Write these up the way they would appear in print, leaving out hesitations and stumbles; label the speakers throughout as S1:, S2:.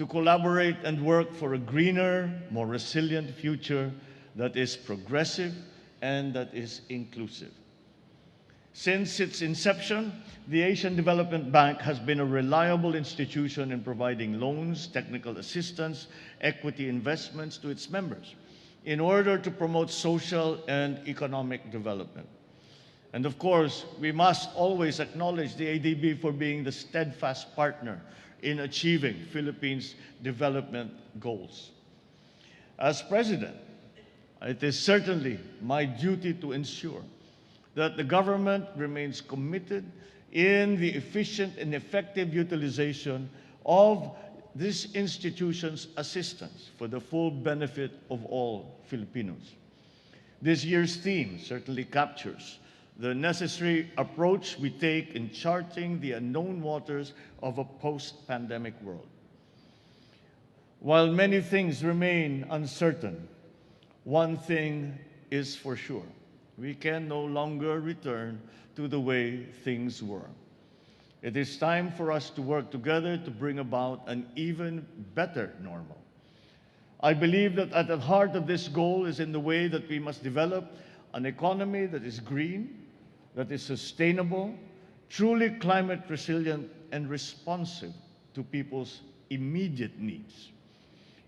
S1: to collaborate and work for a greener, more resilient future that is progressive and that is inclusive. Since its inception, the Asian Development Bank has been a reliable institution in providing loans, technical assistance, equity investments to its members in order to promote social and economic development. And of course, we must always acknowledge the ADB for being the steadfast partner in achieving Philippines' development goals. As President, it is certainly my duty to ensure that the government remains committed in the efficient and effective utilization of this institution's assistance for the full benefit of all Filipinos. This year's theme certainly captures the necessary approach we take in charting the unknown waters of a post-pandemic world. While many things remain uncertain, one thing is for sure: we can no longer return to the way things were. It is time for us to work together to bring about an even better normal. I believe that at the heart of this goal is in the way that we must develop an economy that is green, that is sustainable, truly climate resilient, and responsive to people's immediate needs.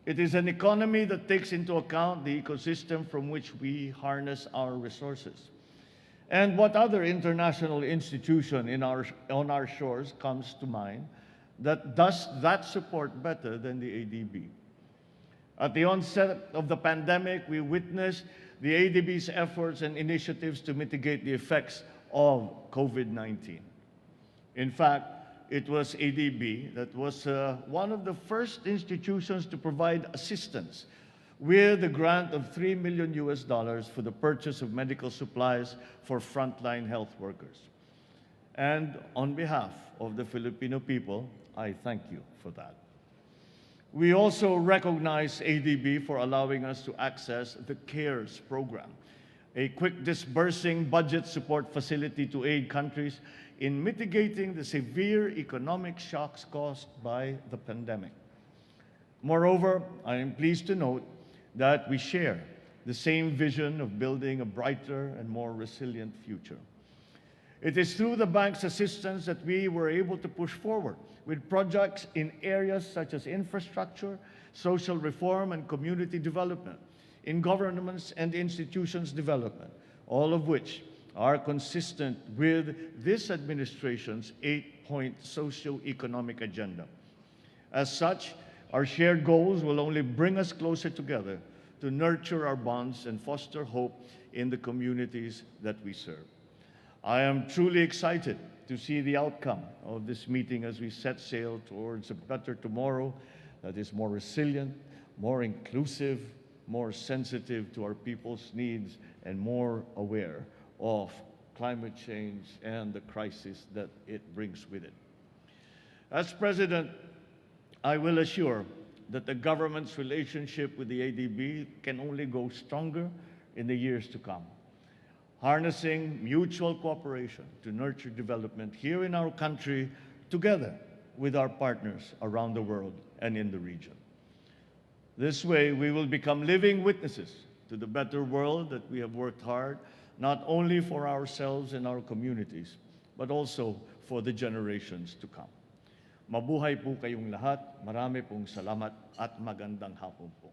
S1: It is an economy that takes into account the ecosystem from which we harness our resources. And what other international institution on our shores comes to mind that does that support better than the ADB? At the onset of the pandemic, we witnessed the ADB's efforts and initiatives to mitigate the effects of COVID-19. In fact, it was ADB that was one of the first institutions to provide assistance with a grant of $3 million for the purchase of medical supplies for frontline health workers. And on behalf of the Filipino people, I thank you for that. We also recognize ADB for allowing us to access the CARES program, a quick disbursing budget support facility to aid countries in mitigating the severe economic shocks caused by the pandemic. Moreover, I am pleased to note that we share the same vision of building a brighter and more resilient future. It is through the bank's assistance that we were able to push forward with projects in areas such as infrastructure, social reform, and community development, in governments and institutions development, all of which are consistent with this administration's 8-point socio-economic agenda. As such, our shared goals will only bring us closer together to nurture our bonds and foster hope in the communities that we serve. I am truly excited to see the outcome of this meeting as we set sail towards a better tomorrow that is more resilient, more inclusive, more sensitive to our people's needs, and more aware of climate change and the crisis that it brings with it. As President, I will assure that the government's relationship with the ADB can only go stronger in the years to come, harnessing mutual cooperation to nurture development here in our country together with our partners around the world and in the region. This way, we will become living witnesses to the better world that we have worked hard, not only for ourselves and our communities, but also for the generations to come. Mabuhay po kayong lahat. Marami pong salamat at magandang hapon po.